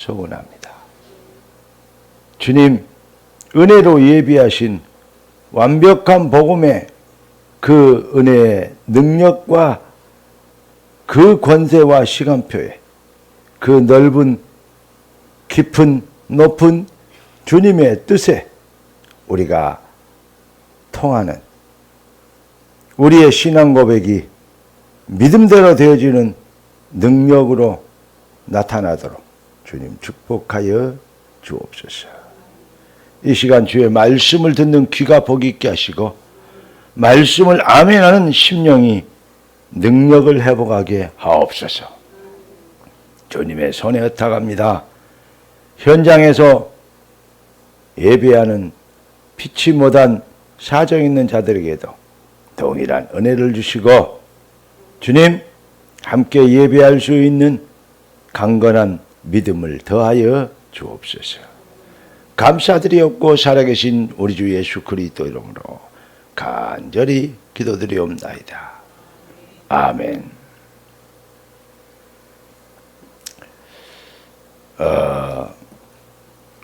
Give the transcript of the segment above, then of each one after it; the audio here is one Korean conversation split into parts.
소원합니다. 주님, 은혜로 예비하신 완벽한 복음의 그 은혜의 능력과 그 권세와 시간표에 그 넓은 깊은 높은 주님의 뜻에 우리가 통하는 우리의 신앙 고백이 믿음대로 되어지는 능력으로 나타나도록 주님 축복하여 주옵소서. 이 시간 주의 말씀을 듣는 귀가 복 있게 하시고 말씀을 아멘하는 심령이 능력을 회복하게 하옵소서. 주님의 손에 흩어갑니다. 현장에서 예배하는 피치 못한 사정 있는 자들에게도 동일한 은혜를 주시고 주님 함께 예배할 수 있는 강건한 믿음을 더하여 주옵소서. 감사드리옵고 살아계신 우리 주 예수 그리스도 이름으로 간절히 기도드리옵나이다. 아멘.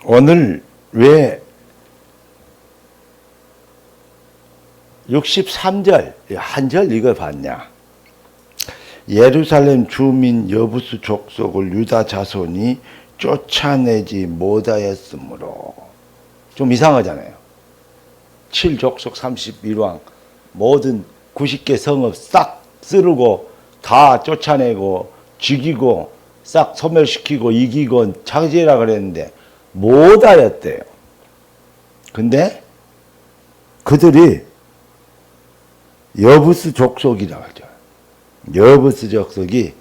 오늘 왜 63절 한 절 읽어봤냐? 예루살렘 주민 여부수 족속을 유다 자손이 쫓아내지 못하였으므로. 좀 이상하잖아요. 7족속 31왕 모든 90개 성읍 싹 쓰르고 다 쫓아내고 죽이고 싹 소멸시키고 이기고 차지해라 그랬는데 못하였대요. 근데 그들이 여부스 족속이라고 하죠. 여부스 족속이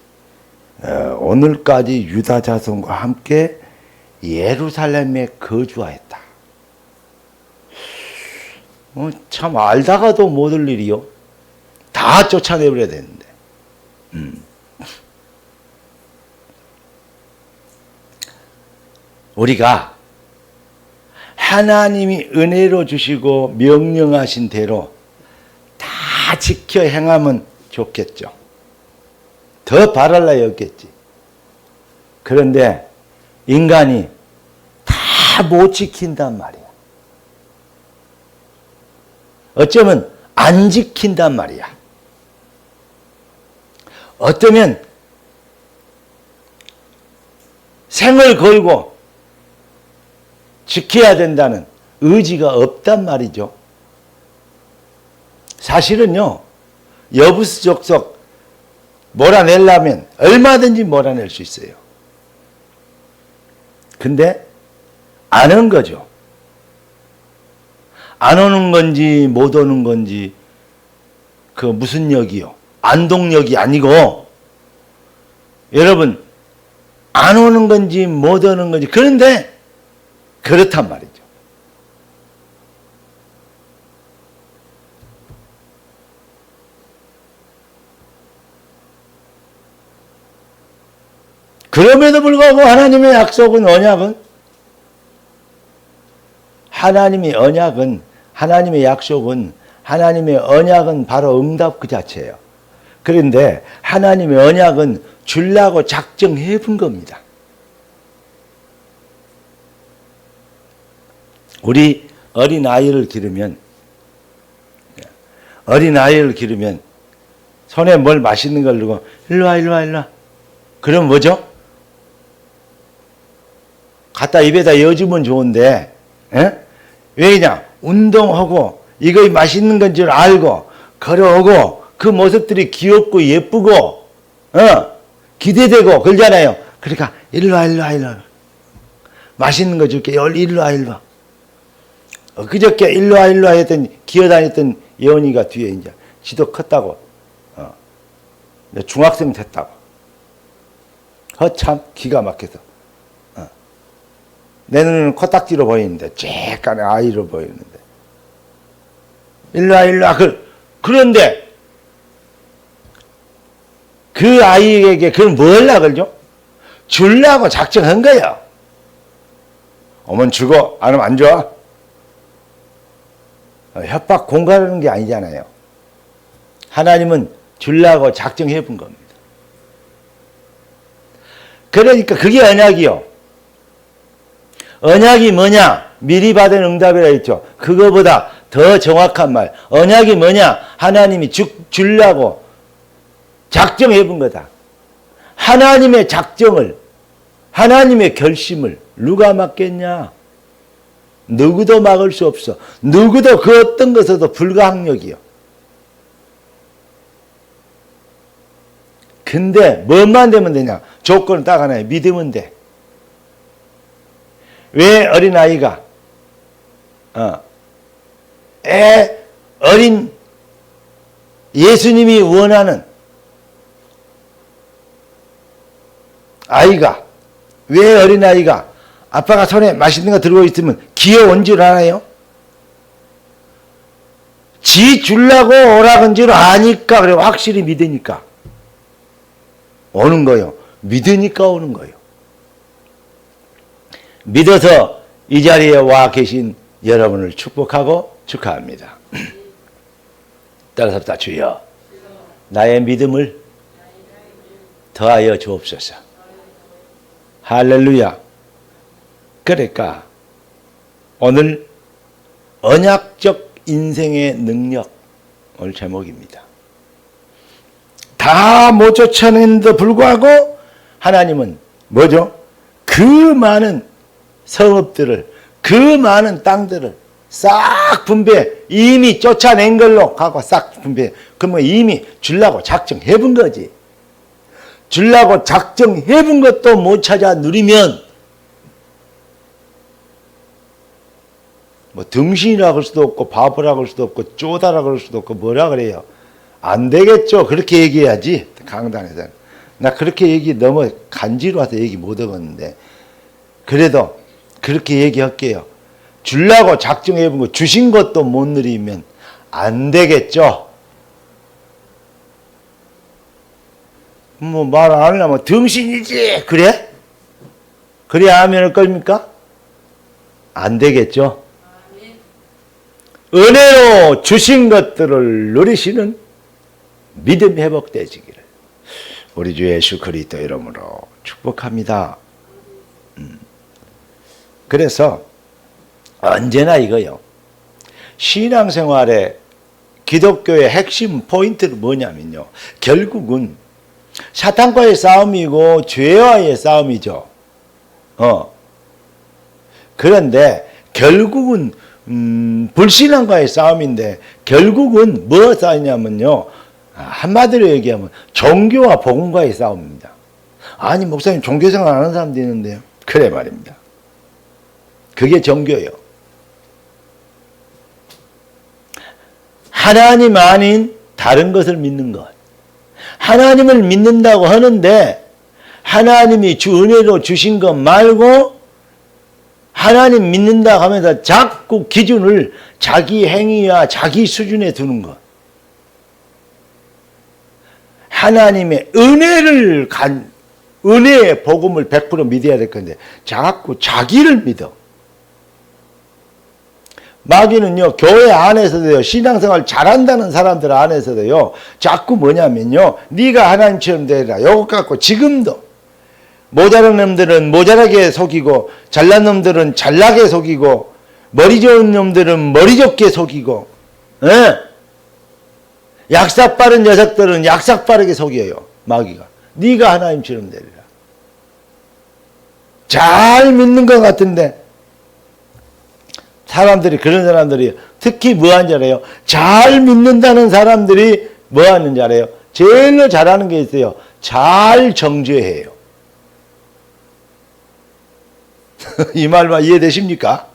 오늘까지 유다 자손과 함께 예루살렘에 거주하였다. 참 알다가도 못할 일이요. 다 쫓아내버려야 되는데. 우리가 하나님이 은혜로 주시고 명령하신 대로 다 지켜 행하면 좋겠죠. 더 바랄 나위 없겠지. 그런데 인간이 다 못 지킨단 말이야. 어쩌면 안 지킨단 말이야. 어쩌면 생을 걸고 지켜야 된다는 의지가 없단 말이죠. 사실은요, 여부스 족속 몰아내려면 얼마든지 몰아낼 수 있어요. 근데 안 온 거죠. 안 오는 건지 못 오는 건지 그 무슨 역이요? 안동역이 아니고 여러분 안 오는 건지 못 오는 건지 그런데 그렇단 말이죠. 그럼에도 불구하고 하나님의 약속은 언약은 하나님의 약속은 하나님의 언약은 바로 응답 그 자체예요. 그런데 하나님의 언약은 주려고 작정해 본 겁니다. 우리 어린아이를 기르면 손에 뭘 맛있는 걸 두고 일로와 그럼 뭐죠? 갖다 입에다 여주면 좋은데 왜냐? 운동하고 이거 맛있는 건 줄 알고 걸어오고 그 모습들이 귀엽고 예쁘고 기대되고 그러잖아요. 그러니까 일로와 맛있는 거 줄게. 일로와 그저께 일로와 했더니 기어다녔던 예원이가 뒤에 이제 지도 컸다고 중학생 됐다고 참 기가 막혀서 내 눈은 코딱지로 보이는데 쬐깐한 아이로 보이는데 일로와 그런데 그 아이에게 그걸 뭘 하걸죠? 주려고 작정한 거예요. 오면 주고 안 오면 안 줘. 협박 공갈하는 게 아니잖아요. 하나님은 주려고 작정해 본 겁니다. 그러니까 그게 언약이요. 언약이 뭐냐? 미리 받은 응답이라 했죠. 그거보다 더 정확한 말. 언약이 뭐냐? 하나님이 주려고 작정해 본 거다. 하나님의 작정을, 하나님의 결심을 누가 막겠냐? 누구도 막을 수 없어. 누구도 그 어떤 것에도 불가항력이요. 근데 뭐만 되면 되냐? 조건은 딱 하나예요. 믿으면 돼. 왜 어린아이가 어린 예수님이 원하는 아이가, 왜 어린아이가 아빠가 손에 맛있는 거 들고 있으면 귀여운 줄 알아요? 지 주려고 오라는 줄 아니까, 그래 확실히 믿으니까 오는 거요. 믿으니까 오는 거요. 믿어서 이 자리에 와 계신 여러분을 축복하고 축하합니다. 따라서 다 주여, 나의 믿음을 더하여 주옵소서. 할렐루야. 그러니까 오늘 언약적 인생의 능력, 오늘 제목입니다. 다 못 쫓아내는데도 불구하고 하나님은 뭐죠? 그 많은 성읍들을, 그 많은 땅들을 싹 분배, 이미 쫓아낸 걸로 하고 싹 분배. 그러면 이미 주려고 작정해 본 거지. 주려고 작정해 본 것도 못 찾아 누리면 뭐 등신이라고 할 수도 없고 바보라고 할 수도 없고 쪼다라고 할 수도 없고 뭐라 그래요. 안 되겠죠. 그렇게 얘기해야지. 강단에서는. 나 그렇게 얘기 너무 간지로 와서 얘기 못 하겠는데, 그래도 그렇게 얘기할게요. 주려고 작정해 본 거 주신 것도 못 누리면 안 되겠죠. 뭐 말 안 하려면 등신이지. 그래? 그래야 하면 겁니까? 안 되겠죠. 은혜로 주신 것들을 누리시는 믿음 회복되시기를 우리 주 예수 그리스도 이름으로 축복합니다. 그래서 언제나 이거요. 신앙생활의 기독교의 핵심 포인트는 뭐냐면요. 결국은 사탄과의 싸움이고 죄와의 싸움이죠. 그런데 결국은 불신앙과의 싸움인데 결국은 뭐 싸우냐면요. 한마디로 얘기하면 종교와 복음과의 싸움입니다. 아니 목사님 종교생활 안 하는 사람도 있는데요. 그래 말입니다. 그게 종교예요. 하나님 아닌 다른 것을 믿는 것. 하나님을 믿는다고 하는데 하나님이 은혜로 주신 것 말고 하나님 믿는다고 하면서 자꾸 기준을 자기 행위와 자기 수준에 두는 것. 하나님의 은혜의 복음을 100% 믿어야 될 건데 자꾸 자기를 믿어. 마귀는요, 교회 안에서도요, 신앙생활 잘한다는 사람들 안에서도요, 자꾸 뭐냐면요, 네가 하나님처럼 되라. 요것 갖고 지금도 모자란 놈들은 모자라게 속이고, 잘난 놈들은 잘나게 속이고, 머리 좋은 놈들은 머리 좋게 속이고, 약삭 빠른 녀석들은 약삭 빠르게 속여요. 마귀가. 네가 하나님처럼 되리라. 잘 믿는 것 같은데 사람들이, 그런 사람들이 특히 뭐 하는 줄 알아요? 잘 믿는다는 사람들이 뭐 하는 줄 알아요? 제일로 잘하는 게 있어요. 잘 정죄해요. 이 말만 이해되십니까?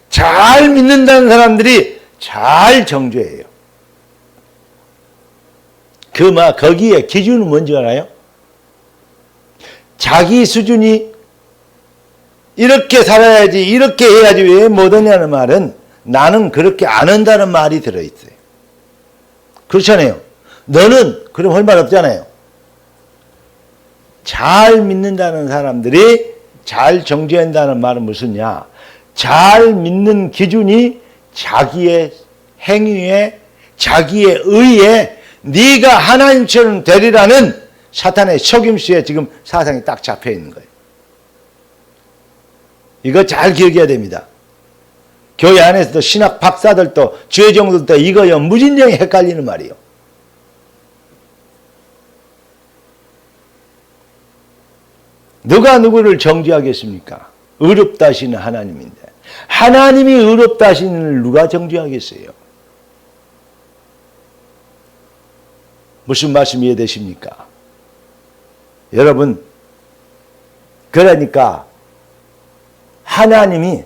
잘 믿는다는 사람들이 잘 정죄해요. 거기에 기준은 뭔지 알아요? 자기 수준이 이렇게 살아야지, 이렇게 해야지 왜 못하냐는 말은 나는 그렇게 안 한다는 말이 들어있어요. 그렇잖아요. 너는 그럼 할 말 없잖아요. 잘 믿는다는 사람들이 잘 정죄한다는 말은 무슨냐? 잘 믿는 기준이 자기의 행위에, 자기의 의에 네가 하나님처럼 되리라는 사탄의 속임수에 지금 사상이 딱 잡혀 있는 거예요. 이거 잘 기억해야 됩니다. 교회 안에서도 신학 박사들도 죄종들도 이거요 무진장이 헷갈리는 말이에요. 누가 누구를 정죄하겠습니까? 의롭다 하시는 하나님인데 하나님이 의롭다 하시는 누가 정죄하겠어요? 무슨 말씀 이해되십니까? 여러분, 그러니까 하나님이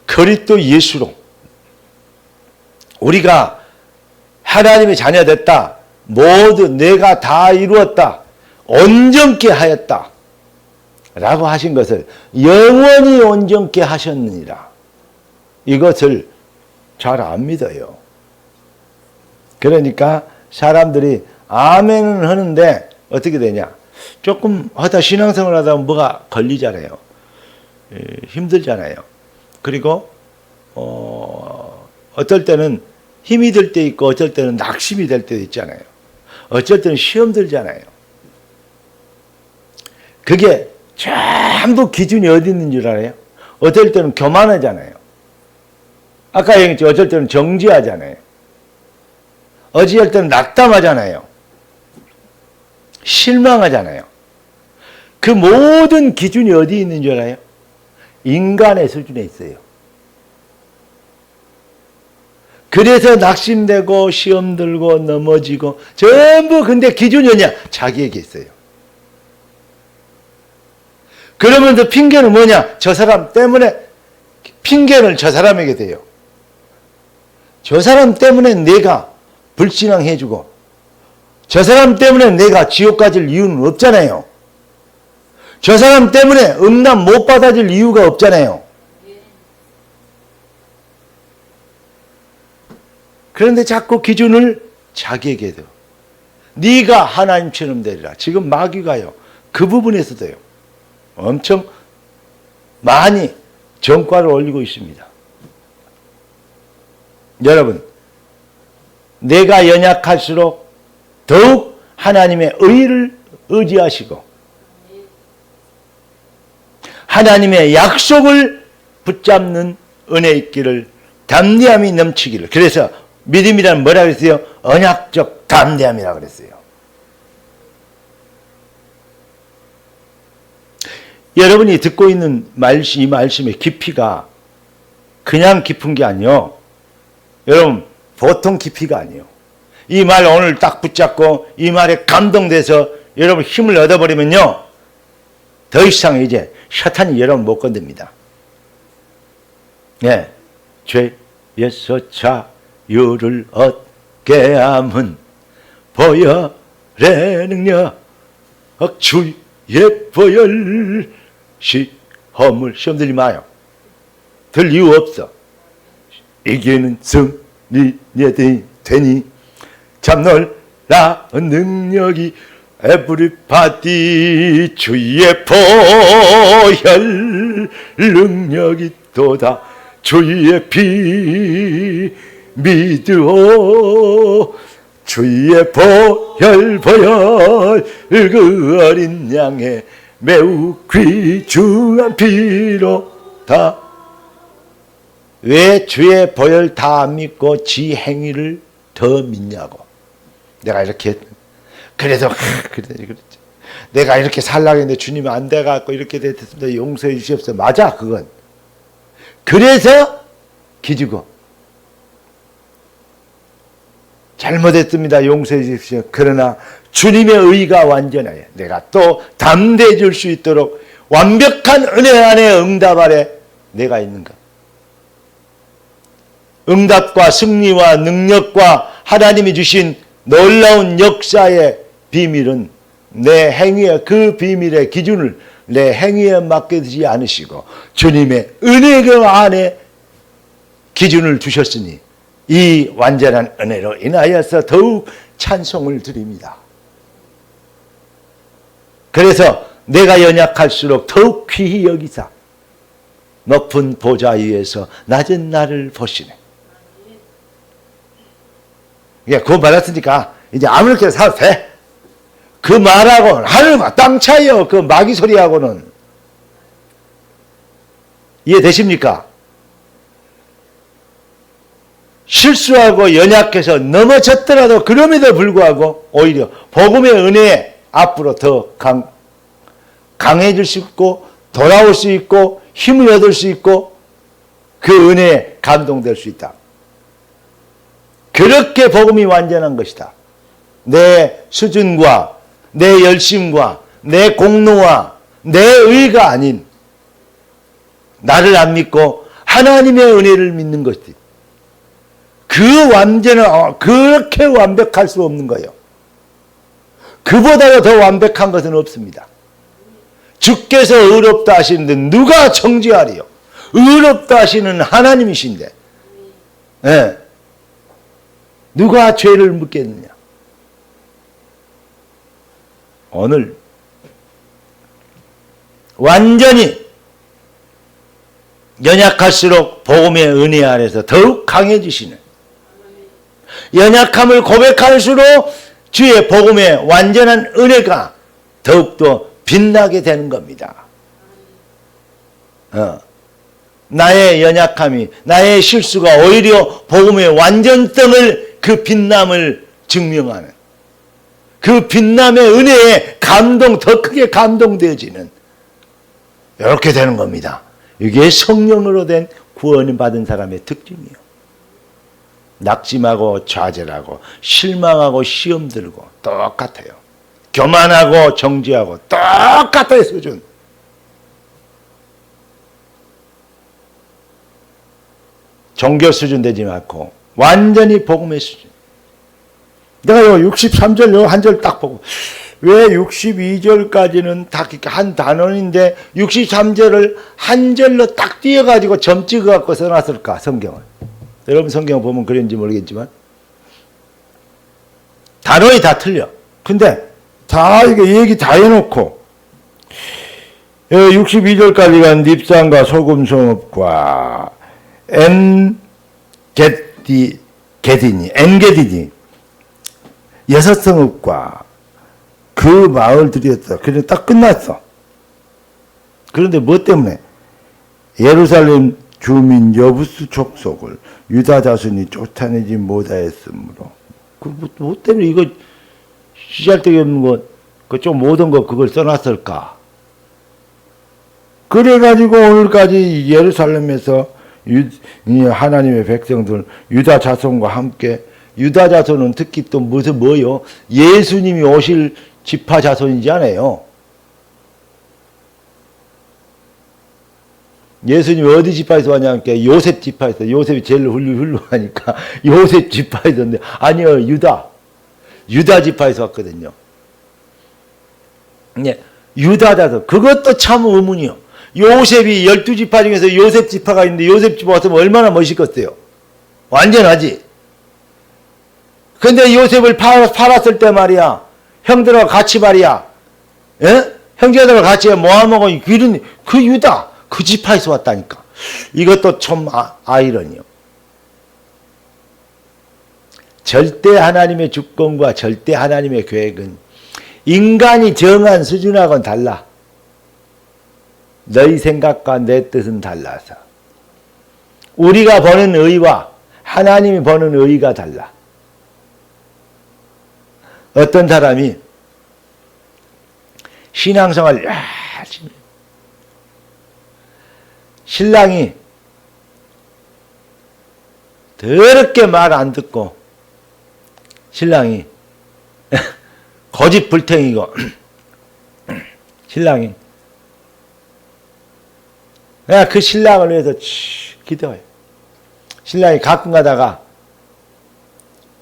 그리스도 예수로 우리가 하나님의 자녀 됐다. 모두 내가 다 이루었다. 온전케 하였다. 라고 하신 것을 영원히 온전케 하셨느니라. 이것을 잘 안 믿어요. 그러니까 사람들이 아멘은 하는데 어떻게 되냐. 조금 하다 신앙생활 하다 보면 뭐가 걸리잖아요. 힘들잖아요. 그리고 어떨 때는 힘이 들 때 있고 어쩔 때는 낙심이 될 때도 있잖아요. 어쩔 때는 시험 들잖아요. 그게 전부 기준이 어디 있는 줄 알아요? 어쩔 때는 교만하잖아요. 아까 얘기했죠. 어쩔 때는 정지하잖아요. 어찌할 때는 낙담하잖아요. 실망하잖아요. 그 모든 기준이 어디 있는 줄 알아요? 인간의 수준에 있어요. 그래서 낙심되고 시험 들고 넘어지고 전부 근데 기준이 뭐냐? 자기에게 있어요. 그러면서 핑계는 뭐냐? 저 사람 때문에 핑계를 저 사람에게 대요. 저 사람 때문에 내가 불신앙해주고 저 사람 때문에 내가 지옥 가질 이유는 없잖아요. 저 사람 때문에 응답 못 받아줄 이유가 없잖아요. 그런데 자꾸 기준을 자기에게 둬. 네가 하나님처럼 되리라. 지금 마귀가요. 그 부분에서도요. 엄청 많이 전과를 올리고 있습니다. 여러분, 내가 연약할수록 더욱 하나님의 의를 의지하시고 하나님의 약속을 붙잡는 은혜 있기를 담대함이 넘치기를. 그래서 믿음이란 뭐라 그랬어요? 언약적 담대함이라 그랬어요. 여러분이 듣고 있는 이 말씀의 깊이가 그냥 깊은 게 아니요. 여러분 보통 깊이가 아니에요. 이 말 오늘 딱 붙잡고 이 말에 감동돼서 여러분 힘을 얻어버리면요. 더 이상 이제 사탄이 여러분 못 건듭니다. 네. 죄에서 자유를 얻게 함은 보혈의 능력 주의 보혈 시험을 시험 들지 마요. 들 이유 없어. 이기는 승리에 되니 참 놀라운 능력이 에브리바디 주의 보혈 능력이 또다 주의 피 믿으오 주의 보혈 그 어린 양의 매우 귀중한 피로다. 왜 주의 보혈 다 안 믿고 지 행위를 더 믿냐고. 내가 이렇게 그래서 그랬지. 내가 이렇게 살라고 했는데 주님이 안 돼갖고 이렇게 됐습니다. 용서해 주시옵소서. 맞아 그건. 그래서 기죽어. 잘못했습니다. 용서해 주십시오. 그러나 주님의 의가 완전하여 내가 또 담대해 줄 수 있도록 완벽한 은혜 안에 응답 아래 내가 있는가. 응답과 승리와 능력과 하나님이 주신 놀라운 역사의 비밀은 내 행위의 그 비밀의 기준을 내 행위에 맡기지 않으시고 주님의 은혜 안에 기준을 두셨으니 이 완전한 은혜로 인하여서 더욱 찬송을 드립니다. 그래서 내가 연약할수록 더욱 귀히 여기사 높은 보좌 위에서 낮은 나를 보시네. 구원 받았으니까 이제 아무렇게나 살아도 돼. 그 말하고는 하늘과 땅 차이요. 그 마귀 소리하고는. 이해되십니까? 실수하고 연약해서 넘어졌더라도 그럼에도 불구하고 오히려 복음의 은혜에 앞으로 더 강해질 수 있고 돌아올 수 있고 힘을 얻을 수 있고 그 은혜에 감동될 수 있다. 그렇게 복음이 완전한 것이다. 내 수준과 내 열심과 내 공로와 내 의가 아닌 나를 안 믿고 하나님의 은혜를 믿는 것이다. 그 완전한 그렇게 완벽할 수 없는 거예요. 그보다 더 완벽한 것은 없습니다. 주께서 의롭다 하시는데 누가 정죄하리요? 의롭다 하시는 하나님이신데 네. 누가 죄를 묻겠느냐? 오늘 완전히 연약할수록 복음의 은혜 아래서 더욱 강해지시는, 연약함을 고백할수록 주의 복음의 완전한 은혜가 더욱더 빛나게 되는 겁니다. 나의 연약함이, 나의 실수가 오히려 복음의 완전성을, 그 빛남을 증명하는, 그 빛남의 은혜에 더 크게 감동되어지는, 이렇게 되는 겁니다. 이게 성령으로 된 구원 받은 사람의 특징이에요. 낙심하고 좌절하고 실망하고 시험 들고 똑같아요. 교만하고 정죄하고 똑같아요. 수준. 종교 수준 되지 않고 완전히 복음의 수준. 내가 요 63절 요 한 절 딱 보고 왜 62절까지는 다 한 단원인데 63절을 한 절로 딱 띄어가지고 점 찍어갖고 써놨을까, 성경을. 여러분 성경 보면 그런지 모르겠지만 단원이 다 틀려. 근데 다 이게 얘기 다 해놓고 62절까지가 닙산과 소금 성읍과 엔게디니 여섯 성읍과 그 마을들이었다. 그래 딱 끝났어. 그런데 뭐 때문에? 예루살렘 주민 여부수 족속을 유다 자손이 쫓아내지 못하였으므로. 뭐 때문에 이거 시잘데기 없는 거, 그쪽 모든 거 그걸 써놨을까? 그래가지고 오늘까지 예루살렘에서 하나님의 백성들 유다 자손과 함께, 유다 자손은 특히 또 무슨 뭐요? 예수님이 오실 지파 자손이지 않아요. 예수님이 어디 지파에서 왔냐니까 요셉 지파에서, 요셉이 제일 훌륭하니까 요셉 지파에서 왔는데, 아니요, 유다 지파에서 왔거든요. 네, 유다 자손. 그것도 참 의문이요. 요셉이 12지파 중에서 요셉 지파가 있는데 요셉 지파 왔으면 얼마나 멋있겠어요. 완전하지. 근데 요셉을 팔았을 때 말이야, 형들하고 같이 말이야, 예? 형제들하고 같이 모아먹어. 그 유다, 그 지파에서 왔다니까. 이것도 참 아이러니요. 절대 하나님의 주권과 절대 하나님의 계획은 인간이 정한 수준하고는 달라. 너희 생각과 내 뜻은 달라서. 우리가 보는 의와 하나님이 보는 의가 달라. 어떤 사람이 신앙생활 열심히, 신랑이 더럽게 말 안 듣고, 신랑이 고집불탱이고, 신랑이, 내가 그 신랑을 위해서 기도해요. 신랑이 가끔 가다가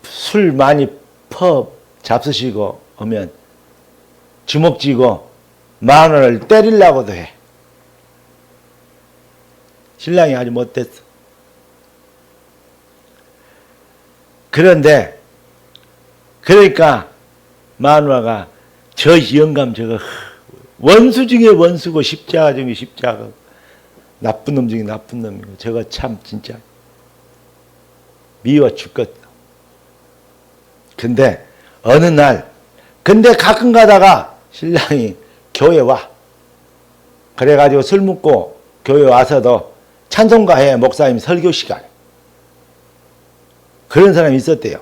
술 많이 잡수시고 오면 주먹 쥐고 10,000원을 때리려고도 해. 신랑이 아주 못됐어. 그런데 그러니까 마누라가 저 영감 저거 원수 중에 원수고 십자가 중에 십자가, 나쁜 놈 중에 나쁜 놈이고 저거 참 진짜 미워 죽겠다. 근데 어느 날 근데 가끔 가다가 신랑이 교회 와. 그래가지고 술 먹고 교회 와서도 찬송가 해, 목사님 설교 시간. 그런 사람이 있었대요.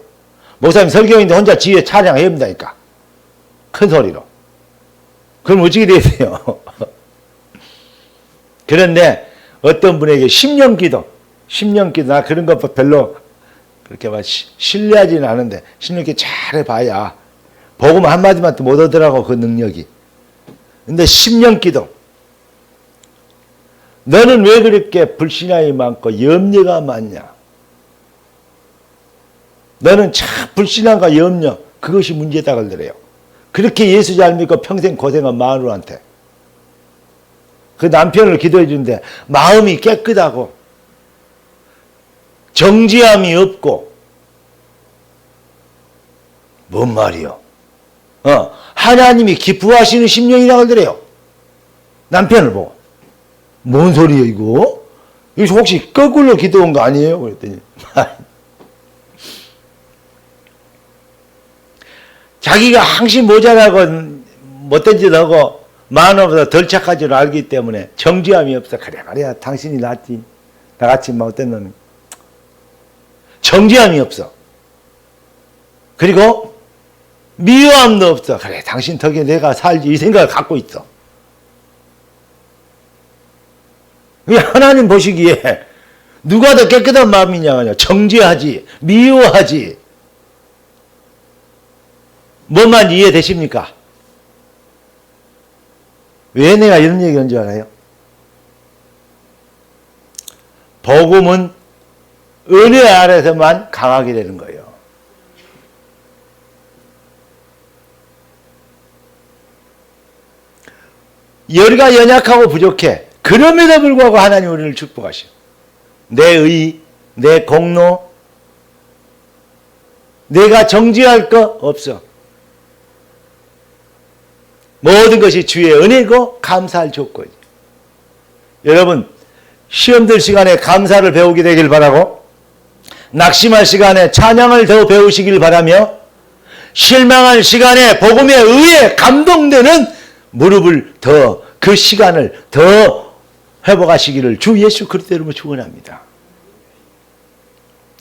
목사님 설교인데 혼자 지휘에 찬양해야 된다니까. 큰 소리로. 그럼 어떻게 돼야 돼요? 그런데 어떤 분에게 10년 기도, 나 그런 것 별로 그렇게 막 신뢰하지는 않은데 10년 기도 잘해봐야 복음 한마디만 또 못 얻으라고 그 능력이. 근데 10년 기도. 너는 왜 그렇게 불신앙이 많고 염려가 많냐? 너는 참 불신앙과 염려 그것이 문제다 그러더래요. 그렇게 예수 잘 믿고 평생 고생한 마누라한테 그 남편을 기도해 주는데 마음이 깨끗하고 정죄함이 없고 뭔 말이요? 하나님이 기뻐하시는 심령이라고 그러더래요. 남편을 보고. 뭔 소리예요 이거? 이거 혹시 거꾸로 기도한 거 아니에요? 그랬더니 자기가 항상 모자라고 못된 짓 하고 마누라보다 덜 착한 줄 알기 때문에 정죄함이 없어. 그래 당신이 낫지. 나같이 못된 놈이. 정죄함이 없어. 그리고 미워함도 없어. 그래 당신 덕에 내가 살지 이 생각을 갖고 있어. 하나님 보시기에 누가 더 깨끗한 마음이냐? 정죄하지, 미워하지. 뭐만 이해되십니까? 왜 내가 이런 얘기한 줄 알아요? 복음은 은혜 아래서만 강하게 되는 거예요. 열과 연약하고 부족해. 그럼에도 불구하고 하나님 우리를 축복하셔. 내 의, 내 공로, 내가 정죄할 거 없어. 모든 것이 주의 은혜고 감사할 조건이에요. 여러분 시험들 시간에 감사를 배우게 되길 바라고 낙심할 시간에 찬양을 더 배우시길 바라며 실망할 시간에 복음에 의해 감동되는 무릎을 더 그 시간을 더 회복하시기를 주 예수 그리스도 이름으로 축원합니다.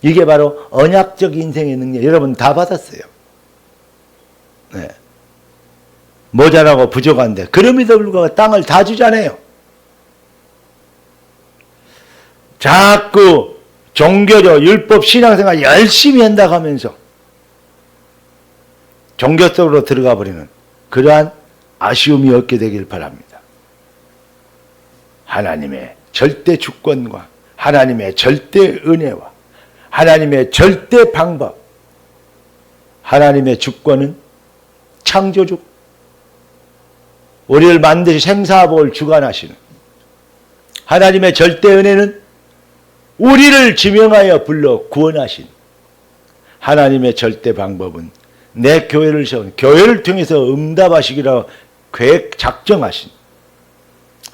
이게 바로 언약적 인생의 능력. 여러분 다 받았어요. 네. 모자라고 부족한데 그럼에도 불구하고 땅을 다 주잖아요. 자꾸 종교적 율법 신앙생활 열심히 한다고 하면서 종교 속으로 들어가 버리는 그러한 아쉬움이 없게 되길 바랍니다. 하나님의 절대 주권과 하나님의 절대 은혜와 하나님의 절대 방법, 하나님의 주권은 창조주, 우리를 만드시 생사복을 주관하시는 하나님의 절대 은혜는 우리를 지명하여 불러 구원하신 하나님의 절대 방법은 내 교회를 세운 교회를 통해서 응답하시기로 계획 작정하신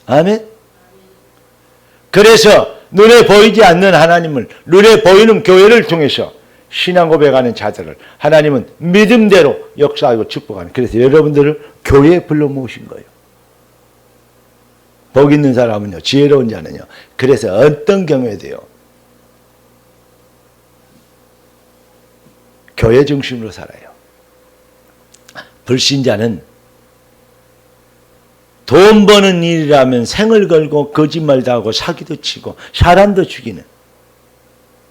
아멘. 그래서 눈에 보이지 않는 하나님을 눈에 보이는 교회를 통해서 신앙 고백하는 자들을 하나님은 믿음대로 역사하고 축복하는 그래서 여러분들을 교회에 불러 모으신 거예요. 복 있는 사람은요 지혜로운 자는요 그래서 어떤 경우에도요 교회 중심으로 살아요. 불신자는 돈 버는 일이라면 생을 걸고 거짓말도 하고 사기도 치고 사람도 죽이는.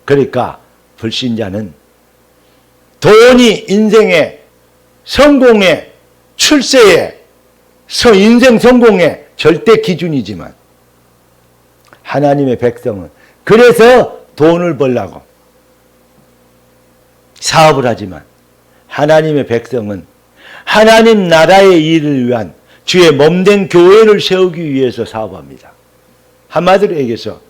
그러니까 불신자는 돈이 인생의 성공의 출세의 인생 성공의 절대 기준이지만 하나님의 백성은 그래서 돈을 벌라고 사업을 하지만 하나님의 백성은 하나님 나라의 일을 위한 주의 몸된 교회를 세우기 위해서 사업합니다. 한마디로 얘기해서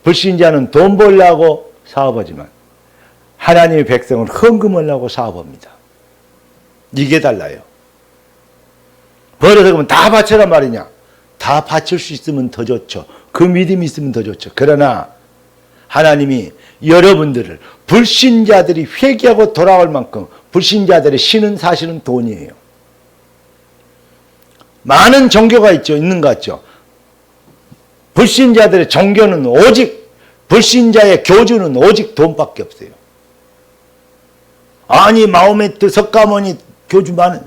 불신자는 돈 벌려고 사업하지만 하나님의 백성은 헌금하려고 사업합니다. 이게 달라요. 벌어서 그러면 다 바쳐란 말이냐? 다 바칠 수 있으면 더 좋죠. 그 믿음이 있으면 더 좋죠. 그러나 하나님이 여러분들을 불신자들이 회개하고 돌아올 만큼 불신자들의 신은 사실은 돈이에요. 많은 종교가 있는 것 같죠. 불신자들의 종교는 오직, 불신자의 교주는 오직 돈밖에 없어요. 아니 마호메트 석가모니 교주 많은,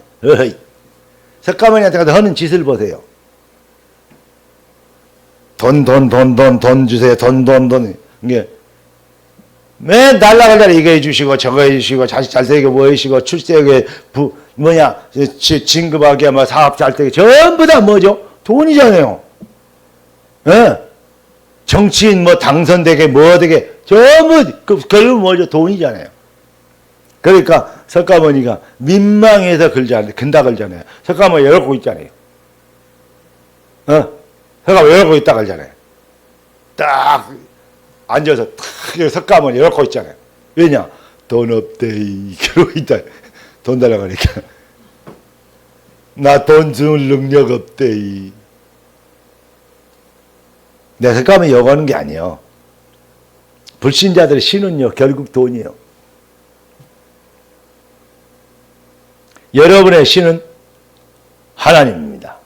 석가모니한테 가서 하는 짓을 보세요. 돈 주세요. 돈. 이게 매 날라갈날에 이거 해주시고 저거 해주시고 자식 잘 되게 뭐 해주시고 출세하게 진급하게 뭐 사업 잘 되게 전부 다 뭐죠? 돈이잖아요. 예? 정치인 뭐 당선되게 뭐 되게 전부 결국 뭐죠? 돈이잖아요. 그러니까 석가모니가 민망해서 근다 걸잖아요. 석가모니 열고 있잖아요. 석가모니 열고 있다 걸잖아요. 딱 앉아서 탁 석가모니 열고 있잖아요. 왜냐? 돈 없대이. 그러고 있다. 돈 달라고 하니까. 나 돈 줄 능력 없대이. 내 석가모니 요구하는 게 아니에요. 불신자들의 신은요, 결국 돈이에요. 여러분의 신은 하나님입니다.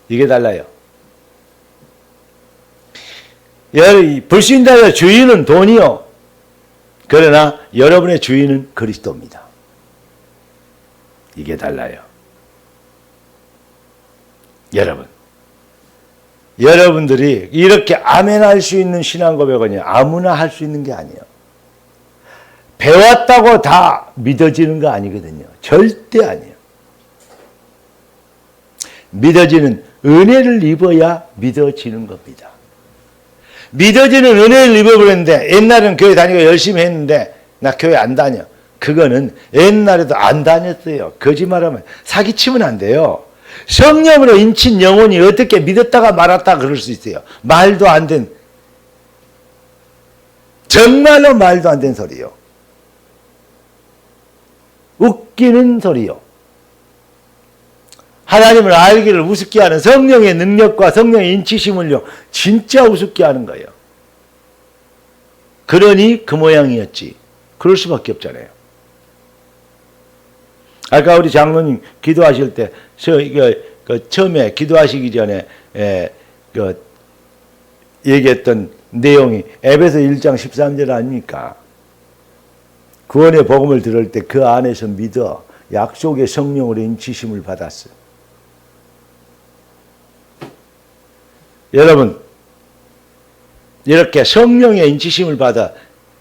이게 달라요. 불신자의 주인은 돈이요. 그러나 여러분의 주인은 그리스도입니다. 이게 달라요. 여러분들이 이렇게 아멘할 수 있는 신앙 고백은 아무나 할 수 있는 게 아니에요. 배웠다고 다 믿어지는 거 아니거든요. 절대 아니에요. 믿어지는 은혜를 입어야 믿어지는 겁니다. 믿어지는 은혜를 입어버렸는데 옛날에는 교회 다니고 열심히 했는데 나 교회 안 다녀. 그거는 옛날에도 안 다녔어요. 거짓말하면 사기치면 안 돼요. 성령으로 인친 영혼이 어떻게 믿었다가 말았다 그럴 수 있어요. 말도 안 된, 정말로 말도 안 된 소리요. 웃기는 소리요. 하나님을 알기를 우습게 하는 성령의 능력과 성령의 인치심을요, 진짜 우습게 하는 거예요. 그러니 그 모양이었지. 그럴 수밖에 없잖아요. 아까 우리 장로님 기도하실 때, 처음에 기도하시기 전에 얘기했던 내용이 에베소 1장 13절 아닙니까? 구원의 복음을 들을 때 그 안에서 믿어 약속의 성령으로 인치심을 받았어요. 여러분, 이렇게 성령의 인치심을 받아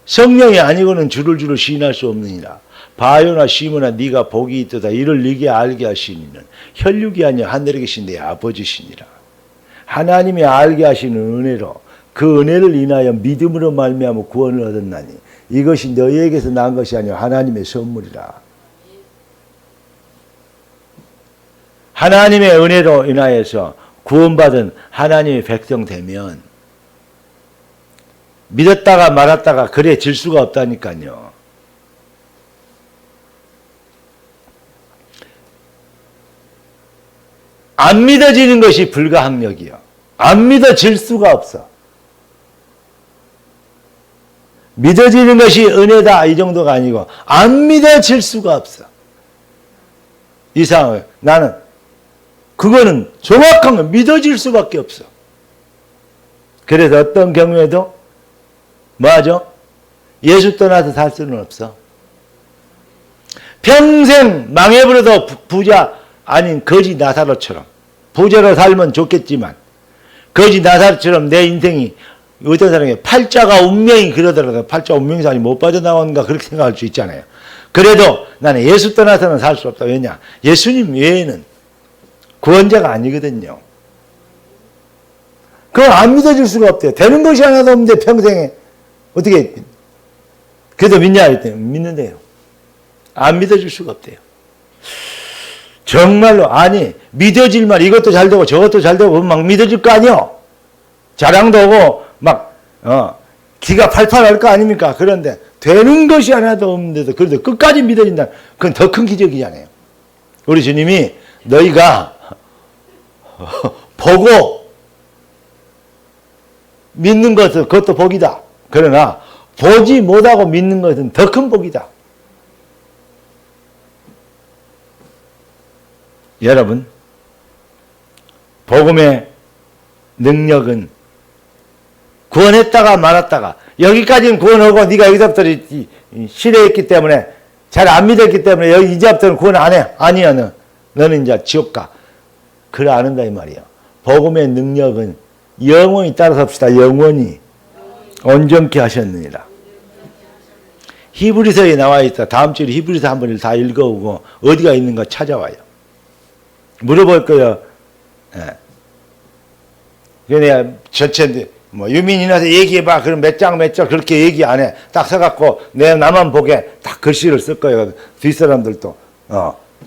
성령이 아니고는 주를 시인할 수 없느니라. 바요나 시모나 네가 복이 있도다. 이를 네게 알게 하시니는 혈육이 아니라 하늘에 계신 내 아버지시니라. 하나님이 알게 하시는 은혜로 그 은혜를 인하여 믿음으로 말미암아 구원을 얻었나니 이것이 너희에게서 난 것이 아니라 하나님의 선물이라. 하나님의 은혜로 인하여서 구원받은 하나님의 백성 되면 믿었다가 말았다가 그래 질 수가 없다니까요. 안 믿어지는 것이 불가항력이요. 안 믿어질 수가 없어. 믿어지는 것이 은혜다 이 정도가 아니고 안 믿어질 수가 없어. 이상해요. 나는 그거는 정확한 거 믿어질 수밖에 없어. 그래서 어떤 경우에도 뭐하죠? 예수 떠나서 살 수는 없어. 평생 망해버려도 부자 아닌 거지 나사로처럼 부자로 살면 좋겠지만 거지 나사로처럼 내 인생이 어떤 사람이 팔자가 운명이 그러더라도 팔자 운명이 아니 못 빠져나오는가 그렇게 생각할 수 있잖아요. 그래도 나는 예수 떠나서는 살 수 없다. 왜냐? 예수님 외에는 구원자가 아니거든요. 그걸 안 믿어줄 수가 없대요. 되는 것이 하나도 없는데 평생에 어떻게 그래도 믿냐 했더니 믿는데요. 안 믿어줄 수가 없대요. 정말로 아니 믿어질 말 이것도 잘 되고 저것도 잘 되고 막 믿어줄 거 아니요. 자랑도 오고 막 기가 팔팔 할 거 아닙니까? 그런데 되는 것이 하나도 없는데도 그래도 끝까지 믿어진다. 그건 더 큰 기적이잖아요. 우리 주님이 너희가 보고 믿는 것은 그것도 복이다. 그러나 보지 못하고 믿는 것은 더 큰 복이다. 여러분, 복음의 능력은 구원했다가 말았다가, 여기까지는 구원하고 네가 여기서부터 실해했기 때문에 잘 안 믿었기 때문에 여기 이제부터는 구원 안 해. 아니야, 너는 이제 지옥 가. 그래 안 한다 이 말이야. 복음의 능력은 영원히 따라서 합시다. 영원히 온전케 하셨느니라. 히브리서에 나와 있다. 다음 주에 히브리서 한 번을 다 읽어오고 어디가 있는가 찾아와요. 물어볼 거예요. 예. 내가 전체 유민이나서 얘기해봐. 그럼 몇 장 그렇게 얘기 안 해. 딱 써갖고 내 나만 보게 딱 글씨를 쓸 거예요. 뒷사람들도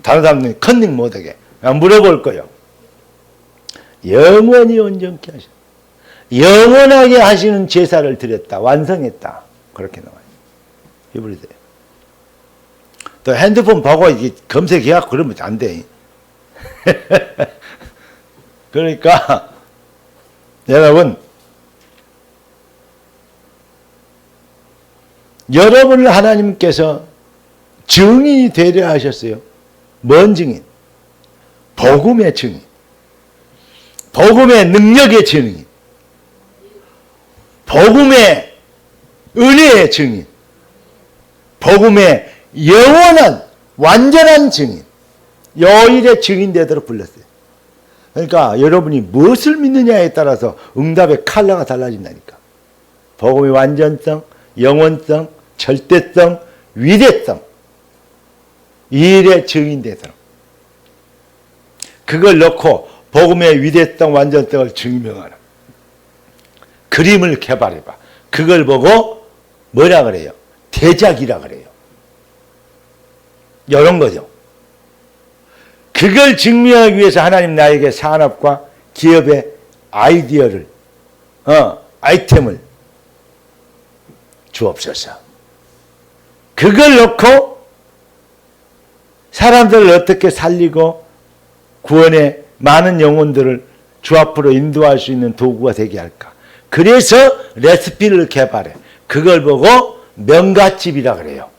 다른 사람들이 컨닝 못하게 물어볼 거예요. 영원히 온전케 하셨다. 영원하게 하시는 제사를 드렸다. 완성했다. 그렇게 나와요. 히브리서에. 또 핸드폰 보고 검색해갖고 그러면 안 돼. 그러니까 여러분, 여러분을 하나님께서 증인이 되려 하셨어요. 뭔 증인? 복음의 증인. 복음의 능력의 증인. 복음의 은혜의 증인. 복음의 영원한 완전한 증인. 여일의 증인 되도록 불렀어요. 그러니까 여러분이 무엇을 믿느냐에 따라서 응답의 컬러가 달라진다니까. 복음의 완전성, 영원성, 절대성, 위대성, 이 일의 증인 되도록. 그걸 넣고 복음의 위대성, 완전성을 증명하는 그림을 개발해봐. 그걸 보고 뭐라 그래요? 대작이라 그래요. 이런 거죠. 그걸 증명하기 위해서 하나님 나에게 산업과 기업의 아이디어를, 아이템을 주옵소서. 그걸 놓고 사람들을 어떻게 살리고 구원의 많은 영혼들을 주 앞으로 인도할 수 있는 도구가 되게 할까. 그래서 레시피를 개발해. 그걸 보고 명가집이라 그래요.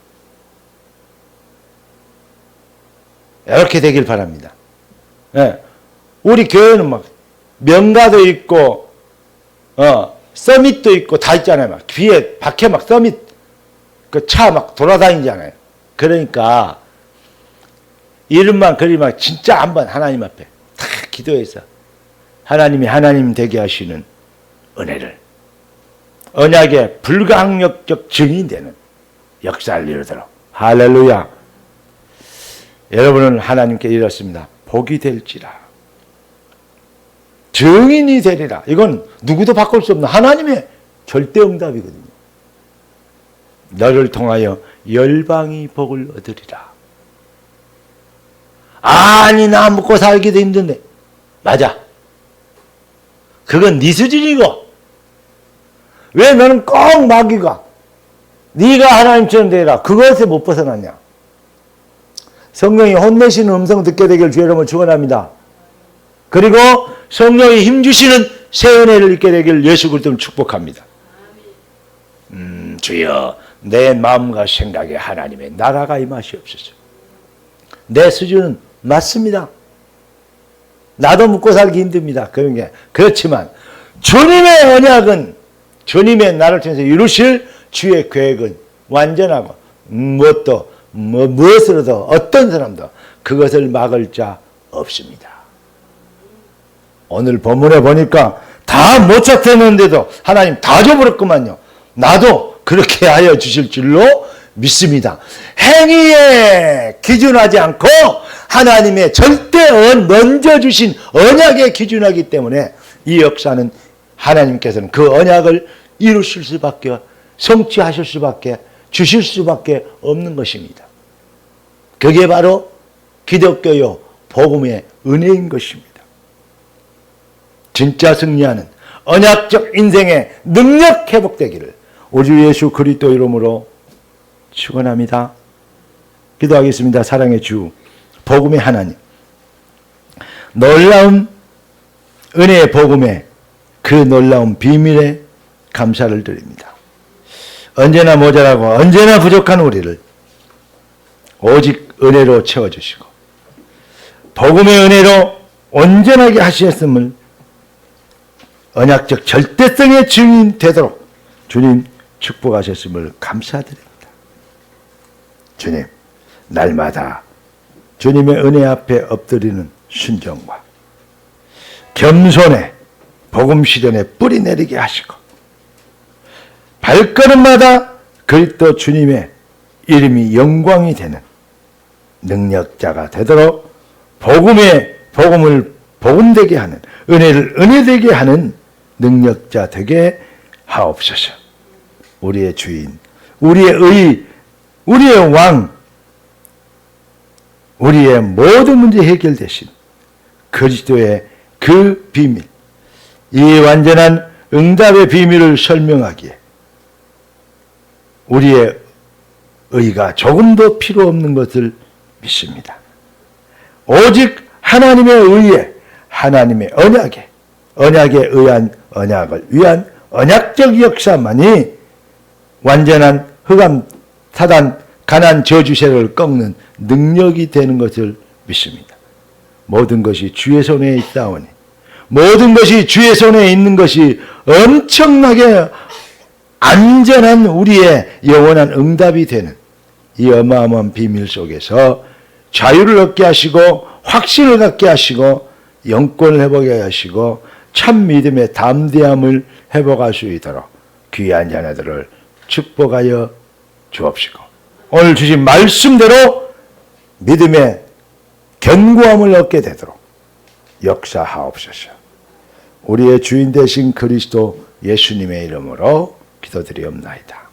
이렇게 되길 바랍니다. 예. 우리 교회는 막 명가도 있고, 서밋도 있고 다 있잖아요. 막 귀에 박혀 막 서밋, 그 차 막 돌아다니잖아요. 그러니까 이름만 그리면 진짜 한번 하나님 앞에 다 기도해서 하나님이 하나님 되게 하시는 은혜를, 언약의 불가항력적 증인되는 역사를 이루도록. 할렐루야. 여러분은 하나님께 이렇습니다. 복이 될지라. 증인이 되리라. 이건 누구도 바꿀 수 없는 하나님의 절대 응답이거든요. 너를 통하여 열방이 복을 얻으리라. 아니 나 먹고 살기도 힘든데. 맞아. 그건 네 수준이고. 왜 너는 꼭 마귀가 네가 하나님처럼 되라. 그것에 못 벗어났냐. 성령이 혼내시는 음성 듣게 되길 주 여러분을 축원합니다. 그리고 성령이 힘주시는 새 은혜를 입게 되길 예수 그리스도를 축복합니다. 주여 내 마음과 생각에 하나님의 나라가 임하시옵소서. 내 수준은 맞습니다. 나도 묵고 살기 힘듭니다. 그런 게. 그렇지만 주님의 언약은, 주님의 나를 통해서 이루실 주의 계획은 완전하고 무엇으로도 어떤 사람도 그것을 막을 자 없습니다. 오늘 본문에 보니까 다 못 찾았는데도 하나님 다 줘버렸구만요. 나도 그렇게 하여 주실 줄로 믿습니다. 행위에 기준하지 않고 하나님의 절대 먼저 주신 언약에 기준하기 때문에 이 역사는 하나님께서는 그 언약을 이루실 수밖에, 성취하실 수밖에, 주실 수밖에 없는 것입니다. 그게 바로 기독교요 복음의 은혜인 것입니다. 진짜 승리하는 언약적 인생의 능력 회복되기를 우리 주 예수 그리스도 이름으로 축원합니다. 기도하겠습니다. 사랑의 주, 복음의 하나님, 놀라운 은혜의 복음의 그 놀라운 비밀에 감사를 드립니다. 언제나 모자라고 언제나 부족한 우리를 오직 은혜로 채워주시고 복음의 은혜로 온전하게 하셨음을 언약적 절대성의 증인 되도록 주님 축복하셨음을 감사드립니다. 주님, 날마다 주님의 은혜 앞에 엎드리는 순종과 겸손의 복음 실현에 뿌리 내리게 하시고 발걸음마다 그리스도 주님의 이름이 영광이 되는 능력자가 되도록 복음을 복음되게 하는, 은혜를 은혜되게 하는 능력자 되게 하옵소서. 우리의 주인, 우리의 왕, 우리의 모든 문제 해결되신 그리스도의 그 비밀, 이 완전한 응답의 비밀을 설명하기에 우리의 의가 조금도 필요 없는 것을 믿습니다. 오직 하나님의 의에, 하나님의 언약에 의한 언약을 위한 언약적 역사만이 완전한 흑암, 사단, 가난, 저주세를 꺾는 능력이 되는 것을 믿습니다. 모든 것이 주의 손에 있사오니 모든 것이 주의 손에 있는 것이 엄청나게 안전한 우리의 영원한 응답이 되는 이 어마어마한 비밀 속에서 자유를 얻게 하시고 확신을 갖게 하시고 영권을 회복하게 하시고 참 믿음의 담대함을 회복할 수 있도록 귀한 자녀들을 축복하여 주옵시고 오늘 주신 말씀대로 믿음의 견고함을 얻게 되도록 역사하옵소서. 우리의 주인 되신 그리스도 예수님의 이름으로 기도드리옵나이다.